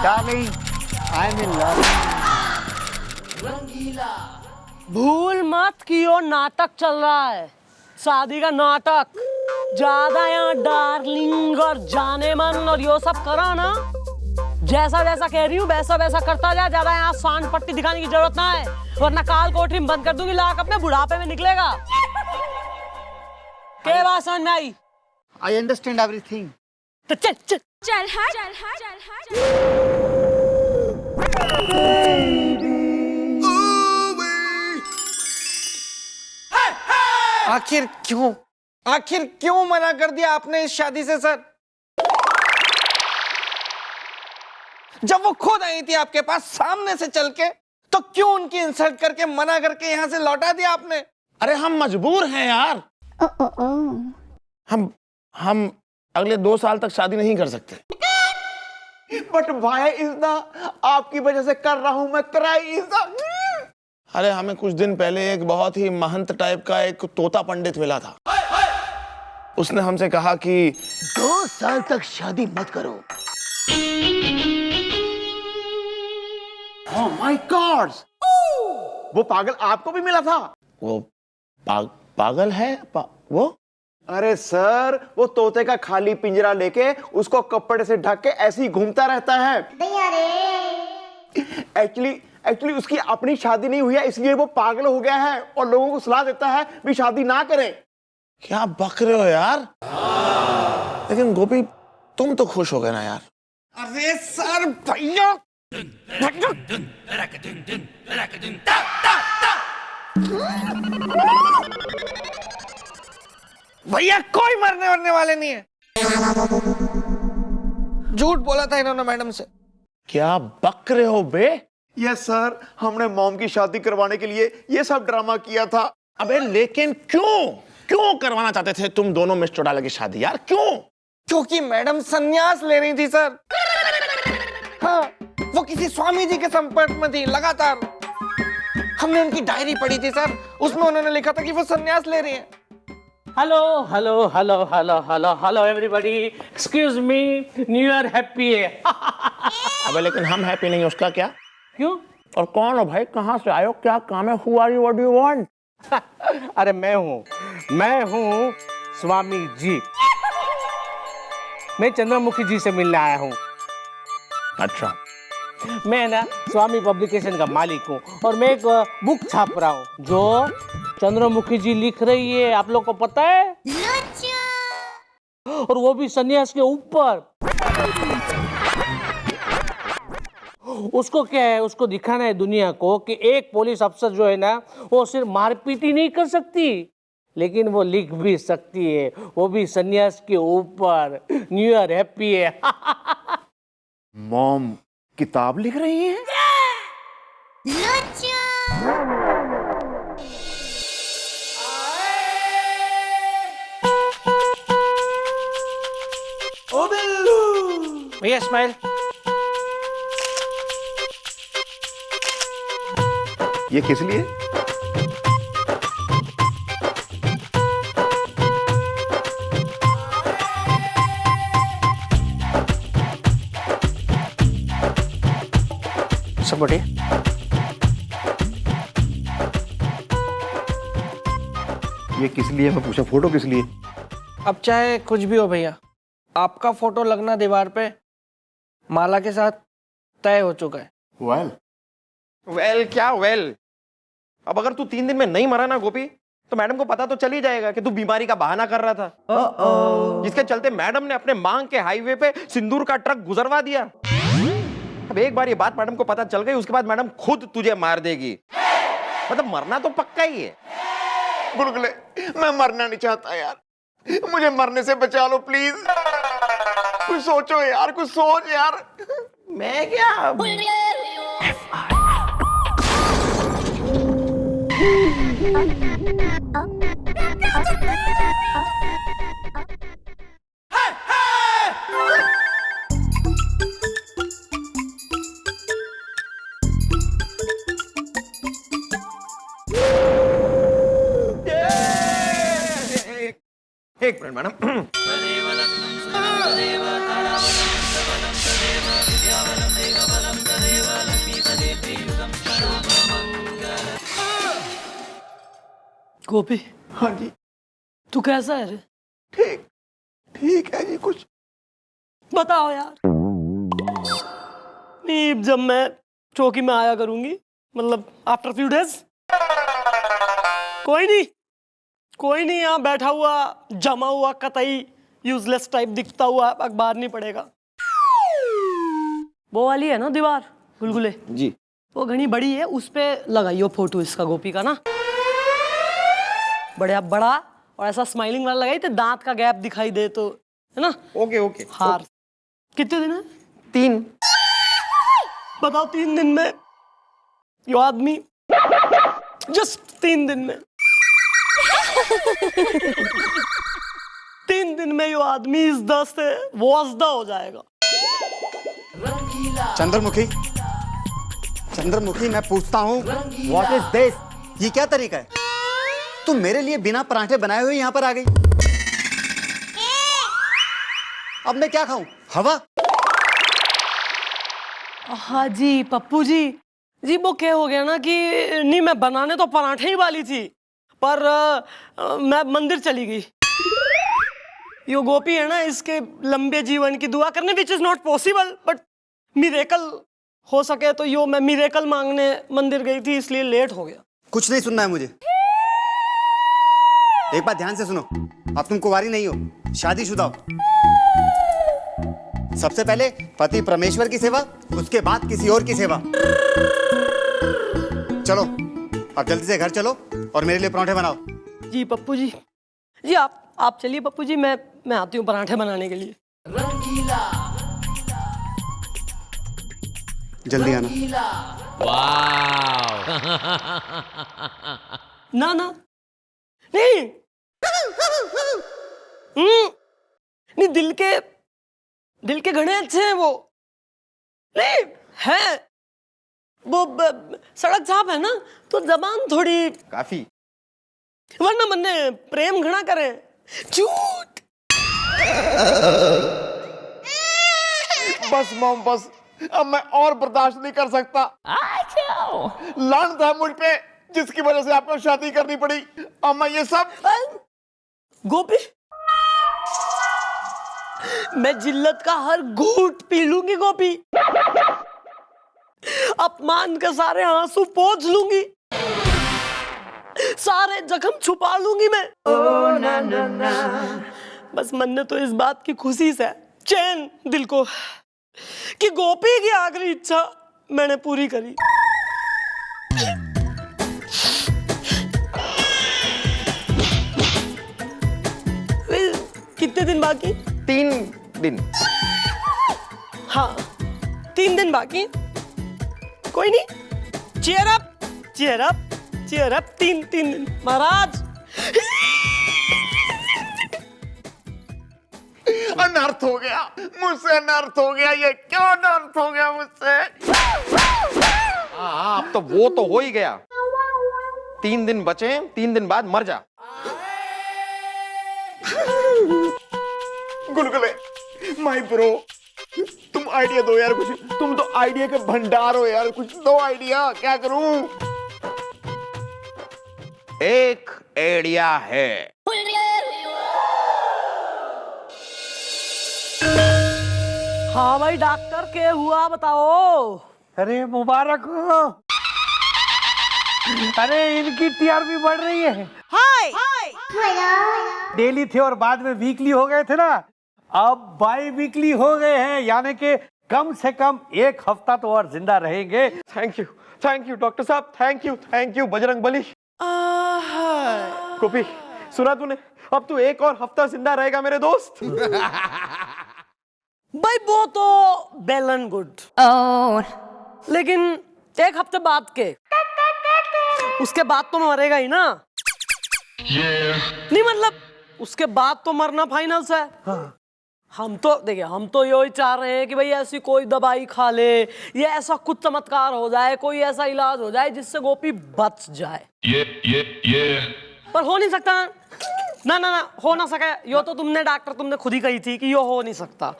Darling, I am in love. भूल मत कि वो नाटक चल रहा है, शादी का नाटक। ज्यादा यहाँ डार्लिंग और जाने मन और यो सब करा ना, जैसा जैसा कह रही हूँ वैसा वैसा करता जा। ज्यादा यहाँ सांड पट्टी दिखाने की जरूरत ना है, वरना काल कोठरी में बंद कर दूंगी, लाक अपने बुढ़ापे में निकलेगा। क्या बात समझ में आई? I understand everything. तो चल चल चल हट चल हट चल हट। आखिर क्यों मना कर दिया आपने इस शादी से सर? जब वो खुद आई थी आपके पास सामने से चल के, तो क्यों उनकी इंसल्ट करके मना करके यहां से लौटा दिया आपने? अरे हम मजबूर हैं यार। हम अगले 2 साल तक शादी नहीं कर सकते। बट भाई इज़्ज़ा, आपकी वजह से कर रहा हूं मैं ट्राई इज़्ज़ा। अरे हमें कुछ दिन पहले एक बहुत ही महंत टाइप का एक तोता पंडित मिला था। उसने हमसे कहा कि 2 साल तक शादी मत करो। ओह माय गॉड, वो पागल आपको भी मिला था? वो पागल है वो? अरे सर, वो तोते का खाली पिंजरा लेके उसको कपड़े से ढक के ऐसे ही घूमता रहता है। एक्चुअली उसकी अपनी शादी नहीं हुई है, इसलिए वो पागल हो गया है और लोगों को सलाह देता है भी शादी ना करें। क्या बक रहे हो यार? लेकिन गोपी तुम तो खुश हो गए ना यार? अरे सर भैया, भैया कोई मरने वरने वाले नहीं है। झूठ बोला था इन्होंने मैडम से। क्या बक रहे हो बे? यस सर, हमने मॉम की शादी करवाने के लिए ये सब ड्रामा किया था। अबे लेकिन क्यों करवाना चाहते थे तुम दोनों मिस चौटाला की शादी यार? क्यों? क्योंकि मैडम संन्यास ले रही थी सर। हाँ, वो किसी स्वामी जी के संपर्क में थी लगातार। हमने उनकी डायरी पढ़ी थी सर, उसमें उन्होंने लिखा था कि वो संन्यास ले रही हैं। Hello hello hello hello hello hello everybody, excuse me, new year happy है। अबे लेकिन हम हैप्पी नहीं, उसका क्या? क्यों? और कौन हो भाई, कहां से आयो, क्या काम है, who are you, what do you want? अरे मैं हूँ स्वामी जी। मैं चंद्रमुखी जी से मिलने आया हूँ। अच्छा, मैं ना स्वामी पब्लिकेशन का मालिक हूँ और मैं एक बुक छाप रहा हूँ जो चंद्रमुखी जी लिख रही है, आप लोग को पता है? और वो भी सन्यास के ऊपर। उसको क्या है, उसको दिखाना है दुनिया को कि एक पुलिस अफसर जो है ना, वो सिर्फ मारपीट ही नहीं कर सकती, लेकिन वो लिख भी सकती है, वो भी सन्यास के ऊपर। न्यू ईयर हैप्पी है। मॉम किताब लिख रही है? भैया स्माइल। ये किस लिए? सब बढ़िया। ये किस लिए? मैं पूछा फोटो किस लिए? अब चाहे कुछ भी हो भैया, आपका फोटो लगना दीवार पे माला के साथ तय हो चुका है। वेल क्या वेल? अब अगर तू 3 दिन में नहीं मरा ना गोपी, तो मैडम को पता तो चल ही जाएगा कि तू बीमारी का बहाना कर रहा था, जिसके चलते मैडम ने अपने मांग के हाईवे पे सिंदूर का ट्रक गुजरवा दिया। अब एक बार ये बात मैडम को पता चल गई, उसके बाद मैडम खुद तुझे मार देगी। मतलब मरना तो पक्का ही है। गुलगुले, मैं मरना नहीं चाहता यार, मुझे मरने से बचा लो प्लीज। कुछ सोचो यार, कुछ सोच यार। मैं क्या एक मिनट मैडम। गोपी, हाँ जी, तू कैसा है रे? ठीक ठीक है जी। कुछ बताओ यार। नहीं, जब मैं चौकी में आया करूंगी, मतलब आफ्टर फ्यू डेज, कोई नहीं यहाँ बैठा हुआ जमा हुआ कतई यूजलेस टाइप दिखता हुआ अखबार नहीं पड़ेगा। वो वाली है ना दीवार गुलगुले जी, वो घनी बड़ी है, उस पे लगाइयो फोटो इसका गोपी का ना, बढ़िया बड़ा और ऐसा स्माइलिंग वाला लगाई तो दांत का गैप दिखाई दे तो, है ना? Okay okay. हार कितने दिन है? 3। बताओ 3 दिन में यो आदमी, जस्ट 3 दिन में 3 दिन में यो आदमी इस दस से वास्दा हो जाएगा। चंद्रमुखी, मैं पूछता हूँ, व्हाट इज दिस? ये क्या तरीका है? तुम मेरे लिए बिना पराठे बनाए हुए यहाँ पर आ गई। अब मैं क्या खाऊं? हवा? हाँ जी पप्पू जी वो क्या हो गया ना कि नहीं, मैं बनाने तो पराठे ही वाली थी, पर मैं मंदिर चली गई। यो गोपी है ना, इसके लंबे जीवन की दुआ करने, which is not possible, but miracle हो सके तो यो मैं मिरेकल मांगने मंदिर गई थी, इसलिए लेट हो गया। कुछ नहीं सुनना है मुझे। एक बात ध्यान से सुनो, अब तुम कुंवारी नहीं हो, शादीशुदा हो। सबसे पहले पति परमेश्वर की सेवा, उसके बाद किसी और की सेवा। चलो अब जल्दी से घर चलो और मेरे लिए पराठे बनाओ। जी पप्पू जी आप चलिए पप्पू जी, मैं आती हूँ पराठे बनाने के लिए। जल्दी आना। ना नहीं नहीं, दिल के घने अच्छे हैं वो, नहीं है वो सड़क साफ है ना, तो जबान थोड़ी काफी, वरना मन्ने प्रेम घना करे झूठ। बस मॉम बस, अब मैं और बर्दाश्त नहीं कर सकता। लानत है मुझ पे, जिसकी वजह से आपको शादी करनी पड़ी। अब मैं ये सब गोपी, मैं जिल्लत का हर घूंट पी लूंगी गोपी, अपमान के सारे आंसू पोंछ लूंगी, सारे जख्म छुपा लूंगी मैं। बस मन ने तो इस बात की खुशी से चैन दिल को कि गोपी की आखिरी इच्छा मैंने पूरी करी। कितने दिन बाकी? 3 दिन। हाँ 3 दिन बाकी, कोई नहीं, चीयर अप 3 दिन महाराज। अनर्थ हो गया मुझसे, अनर्थ हो गया। ये क्यों अनर्थ हो गया मुझसे? हाँ अब तो वो तो हो ही गया। 3 दिन बचे, 3 दिन बाद मर जा। गुलगुले, माय ब्रो, तुम आइडिया दो यार कुछ। तुम तो आइडिया के भंडार हो यार, कुछ दो आइडिया। क्या करूं? एक आइडिया है। हाँ भाई डॉक्टर, के हुआ बताओ। अरे मुबारक हो। अरे इनकी टीआरपी बढ़ रही है। हाय डेली थे और बाद में वीकली हो गए थे ना, अब बाई वीकली हो गए हैं, यानी कि कम से कम 1 हफ्ता तो और जिंदा रहेंगे। थैंक यू डॉक्टर साहब, थैंक यू बजरंग बली। गोपी सुना तूने, अब तू 1 और हफ्ता जिंदा रहेगा मेरे दोस्त। भाई वो तो वेल एंड गुड, लेकिन 1 हफ्ते बाद के, उसके बाद तो मरेगा ही ना। नहीं मतलब उसके बाद तो मरना फाइनल है। हम तो देखिए, हम तो यही चाह रहे हैं कि भाई ऐसी कोई दवाई खा ले, ये ऐसा कुछ चमत्कार हो जाए, कोई ऐसा इलाज हो जाए जिससे गोपी बच जाए। पर हो नहीं सकता ना, हो ना सके यो तो तुमने खुद ही कही थी कि यो हो नहीं सकता।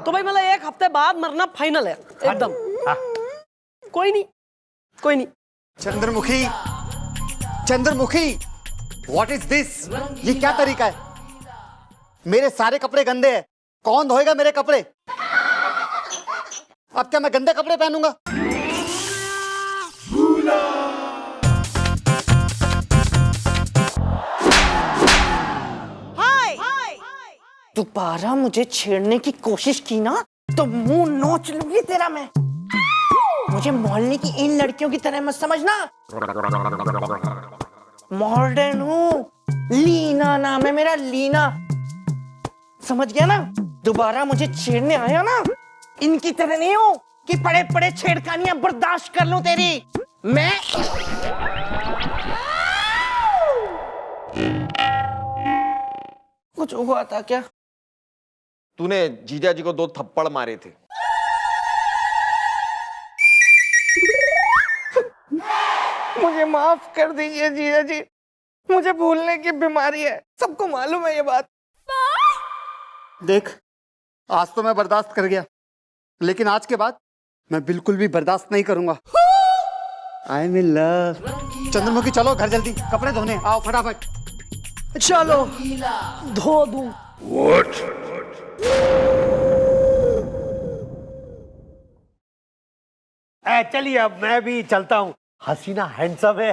तो भाई मतलब 1 हफ्ते बाद मरना फाइनल है एकदम। कोई नहीं, कोई नहीं। Chandramukhi, Chandramukhi, what is this? ये क्या तरीका है? मेरे सारे कपड़े गंदे हैं, कौन धोएगा मेरे कपड़े? अब क्या मैं गंदे कपड़े पहनूंगा? दोबारा मुझे छेड़ने की कोशिश की ना तो मुंह नोच लूंगी तेरा मैं। मुझे मोहल्ले की इन लड़कियों की तरह मत समझना। मॉडर्न हूँ, लीना नाम है मेरा, लीना। समझ गया ना? दोबारा मुझे छेड़ने आया ना, इनकी तरह नहीं हूँ कि पड़े पड़े छेड़खानियां बर्दाश्त कर लूं तेरी। मैं कुछ हुआ था क्या? तूने जीजा जी को 2 थप्पड़ मारे थे। मुझे माफ कर दीजिए जीजा जी, मुझे भूलने की बीमारी है, सबको मालूम है ये बात। देख, आज तो मैं बर्दाश्त कर गया, लेकिन आज के बाद मैं बिल्कुल भी बर्दाश्त नहीं करूंगा। I am in love. Chandramukhi चलो घर जल्दी, कपड़े धोने, आओ फटाफट। चलो धो दूं। चलिए अब मैं भी चलता हूँ। हसीना हैंडसम है।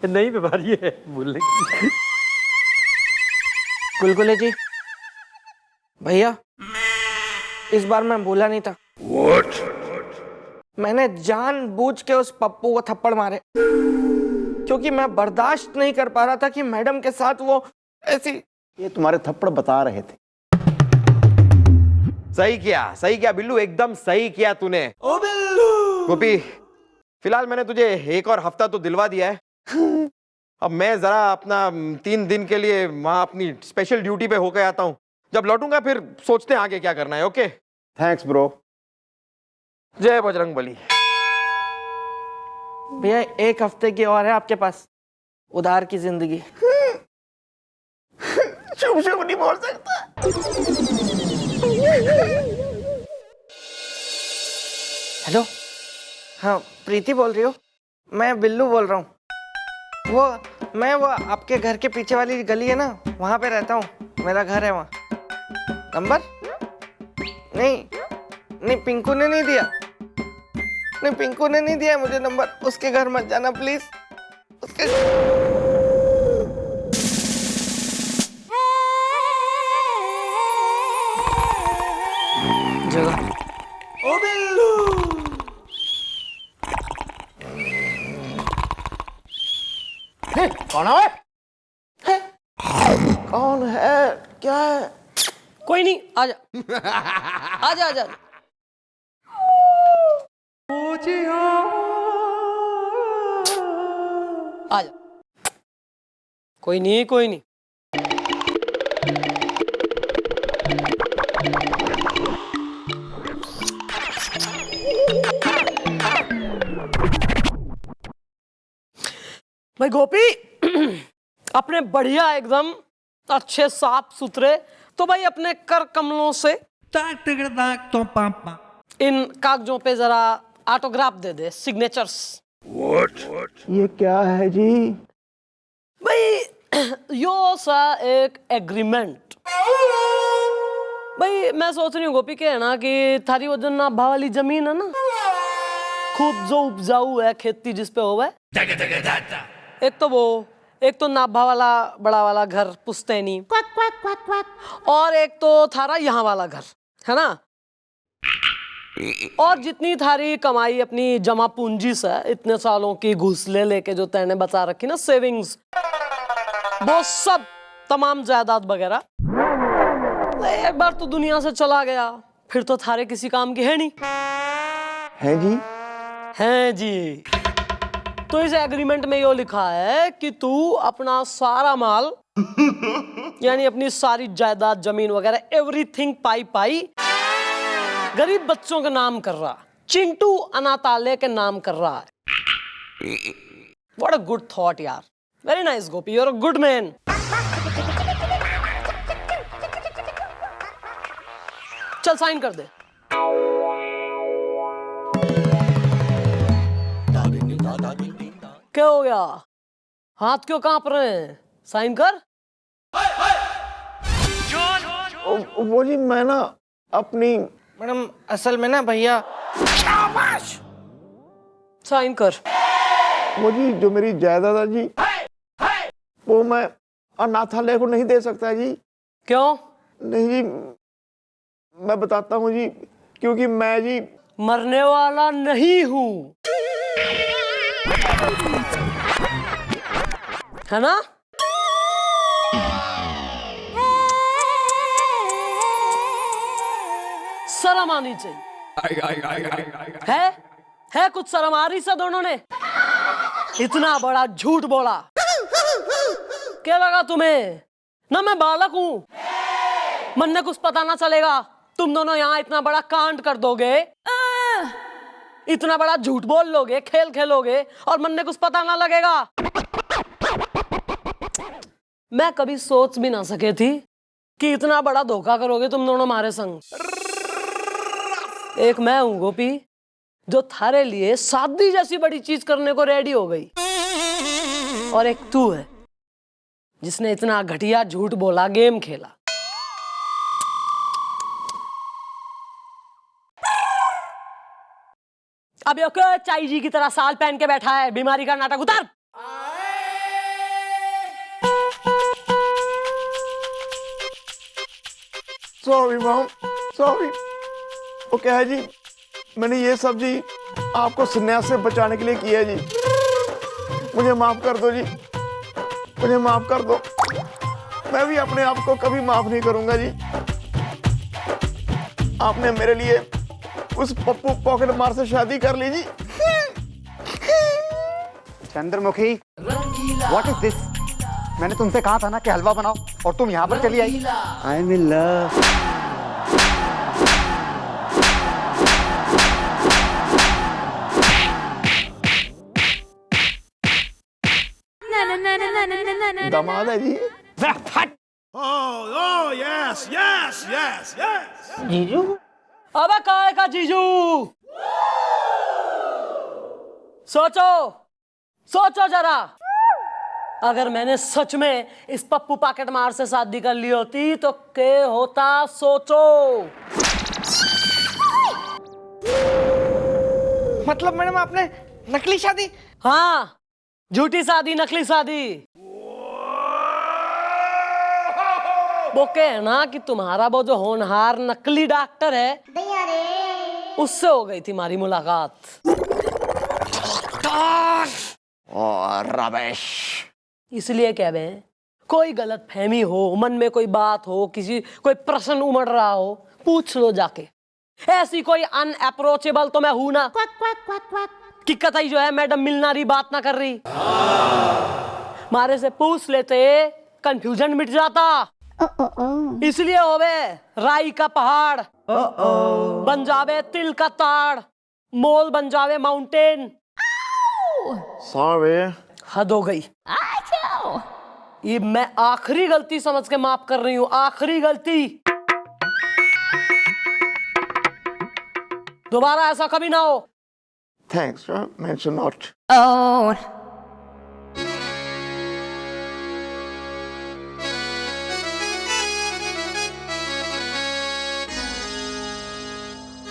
नई बीमारी है भूलने की। गुलगुले जी, भैया इस बार मैं भूला नहीं था। मैंने जानबूझ के उस पप्पू को थप्पड़ मारे क्योंकि मैं बर्दाश्त नहीं कर पा रहा था कि मैडम के साथ वो ऐसी। ये तुम्हारे थप्पड़ बता रहे थे। सही किया बिल्लू, एकदम सही किया तूने। ओ बिल्लू। गोपी, फिलहाल मैंने तुझे 1 और हफ्ता तो दिलवा दिया है। अब मैं जरा अपना 3 दिन के लिए वहां अपनी स्पेशल ड्यूटी पे होके आता हूँ। जब लौटूंगा फिर सोचते हैं आगे क्या करना है। Okay, thanks bro. जय बजरंगबली। भैया 1 हफ्ते की और है आपके पास, उधार की जिंदगी। शुभ शुभ नहीं बोल सकता। हेलो, हाँ प्रीति बोल रही हो? मैं बिल्लू बोल रहा हूँ। वो आपके घर के पीछे वाली गली है ना, वहां पे रहता हूँ, मेरा घर है वहाँ। नंबर नहीं, पिंकू ने नहीं दिया। नहीं, पिंकू ने नहीं दिया मुझे नंबर। उसके घर मत जाना प्लीज। उसके जगह। ओ बिल्लू। कौन है? कौन है? क्या है? कोई नहीं, आजा आजा आजा। आजा, कोई नहीं, कोई नहीं। भाई गोपी, अपने बढ़िया एकदम अच्छे साफ सुथरे, तो भाई अपने कर कमलों से इन कागजों पे जरा ऑटोग्राफ दे दे, सिग्नेचर्स। ये क्या है जी? भाई यो सा एक एग्रीमेंट। भाई मैं सोच रही हूँ गोपी के है ना कि थारी वो जो नाभा वाली जमीन है ना, खूब जो उपजाऊ है खेती जिसपे होवे, एक तो नाभा वाला बड़ा वाला घर पुश्तैनी, और एक तो थारा यहाँ वाला घर है ना, और जितनी थारी कमाई अपनी जमा पूंजी से इतने सालों की घूस ले लेके जो तैने बचा रखी ना, सेविंग्स, वो सब तमाम जायदाद वगैरह, एक बार तो दुनिया से चला गया, फिर तो थारे किसी काम की है नहीं। है जी? है जी। तो इस एग्रीमेंट में ये लिखा है कि तू अपना सारा माल यानी अपनी सारी जायदाद, जमीन वगैरह, एवरीथिंग पाई गरीब बच्चों के नाम कर रहा, चिंटू अनाथालय के नाम कर रहा है। व्हाट अ गुड थॉट यार, very nice Gopi, you are a good man. चल साइन कर दे। क्या हो गया? हाथ क्यों कांप रहे हैं? साइन कर। वो जी मैं ना अपनी मैडम असल में ना भैया, साइन कर। वो जी जो मेरी जायदाद है जी, वो मैं अनाथालय को नहीं दे सकता जी। क्यों? नहीं जी, मैं बताता हूँ जी, क्योंकि मैं जी मरने वाला नहीं हूं, है ना? शर्म आनी चाहिए। है कुछ शर्म आ रही सा दोनों ने? इतना बड़ा झूठ बोला। क्या लगा तुम्हें ना मैं बालक हूं? मन ने कुछ पता ना चलेगा। तुम दोनों यहाँ इतना बड़ा कांड कर दोगे, इतना बड़ा झूठ बोल लोगे, खेल खेलोगे और मन ने कुछ पता ना लगेगा। मैं कभी सोच भी ना सके थी कि इतना बड़ा धोखा करोगे तुम दोनों हमारे संग। एक मैं हूं गोपी, जो थारे लिए शादी जैसी बड़ी चीज करने को रेडी हो गई, और एक तू है जिसने इतना घटिया झूठ बोला, गेम खेला। अब ये क्यों चाई जी की तरह साल पहन के बैठा है? बीमारी का नाटक उतार। Sorry mom, sorry. वो क्या है जी, मैंने ये सब जी आपको सन्यास से बचाने के लिए किया है जी। मुझे माफ कर दो जी, मुझे माफ कर दो। मैं भी अपने आप को कभी माफ नहीं करूंगा जी। आपने मेरे लिए उस पप्पू पॉकेट मार से शादी कर ली जी। Chandramukhi, what is this? मैंने तुमसे कहा था ना कि हलवा बनाओ, और तुम यहाँ पर चली आई। I am in love. दामाद है जी। जीजू अबे काय का जीजू? सोचो सोचो जरा, अगर मैंने सच में इस पप्पू पॉकेट मार से शादी कर ली होती तो क्या होता? सोचो। मतलब मैडम आपने नकली शादी? हाँ, झूठी शादी, नकली शादी। वो कहे ना कि तुम्हारा वो जो होनहार नकली डॉक्टर है, उससे हो गई थी हमारी मुलाकात। और रमेश, इसलिए कह रहे हैं, कोई गलत फहमी हो, मन में कोई बात हो, कोई प्रश्न उमड़ रहा हो, पूछ लो जाके। ऐसी कोई अनअप्रोचेबल तो मैं हूं ना कि कतई जो है मैडम मिलना रही, बात ना कर रही। मारे से पूछ लेते, कंफ्यूजन मिट जाता। इसलिए होवे राई का पहाड़ बन जावे तिल का ताड़, मोल बन जावे माउंटेन। सॉरी। हद हो गई। ये मैं आखिरी गलती समझ के माफ कर रही हूं, आखिरी गलती। दोबारा ऐसा कभी ना हो। Thanks, mention not.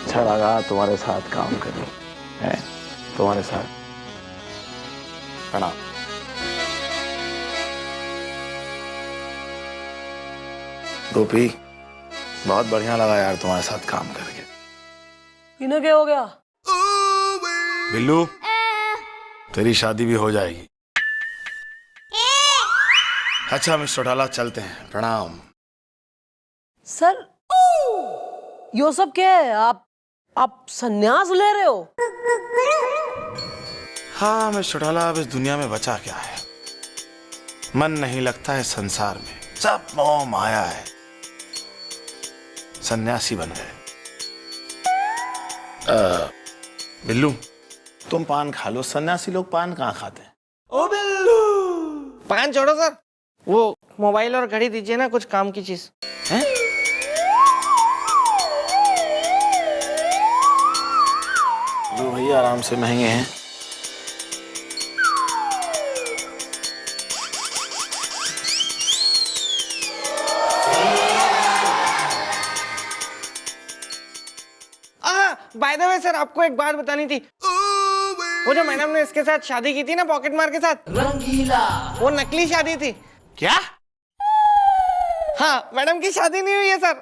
अच्छा लगा तुम्हारे साथ काम करके, है तुम्हारे साथ। प्रणाम। गोपी, बहुत बढ़िया लगा यार तुम्हारे साथ काम करके। इन्हें क्या हो गया? बिल्लू, तेरी शादी भी हो जाएगी। अच्छा मिस्टर डाला, चलते हैं। प्रणाम। सर, यो सब क्या है? आप संन्यास ले रहे हो? हाँ मिस्टर डाला, अब इस दुनिया में बचा क्या है? मन नहीं लगता है संसार में, सब मोह माया है। सन्यासी बन गए। बिल्लू, तुम पान खा लो। सन्यासी लोग पान कहाँ खाते हैं? ओ बिल्लू, पान छोड़ो सर, वो मोबाइल और घड़ी दीजिए ना, कुछ काम की चीज हैं? लो भैया, आराम से, महंगे हैं। बाय द वे सर, आपको एक बात बतानी थी। वो जो मैडम ने इसके साथ शादी की थी ना, पॉकेट मार के साथ, रंगीला, वो नकली शादी थी। क्या? हाँ, मैडम की शादी नहीं हुई है सर।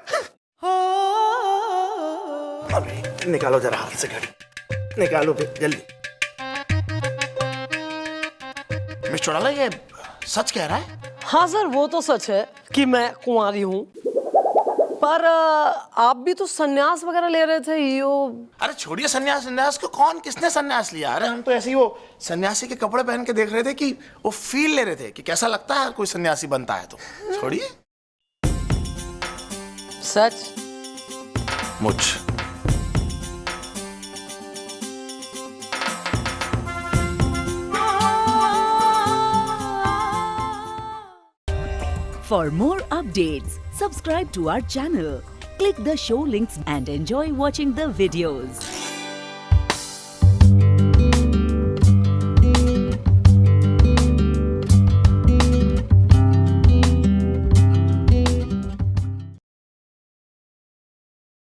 अभी निकालो जरा हाथ से घड़ी, निकालो फिर जल्दी। मिस चौड़ाला, ये सच कह रहा है? हाँ सर, वो तो सच है कि मैं कुंवारी हूँ, पर आप भी तो सन्यास वगैरह ले रहे थे यो। अरे छोड़िए सन्यास, सन्यास को कौन किसने सन्यास लिया? अरे हम तो ऐसे ही वो सन्यासी के कपड़े पहन के देख रहे थे कि वो फील ले रहे थे कि कैसा लगता है कोई सन्यासी बनता है। तो छोड़िए। सच? मुझ For more updates, subscribe to our channel, click the show links and enjoy watching the videos.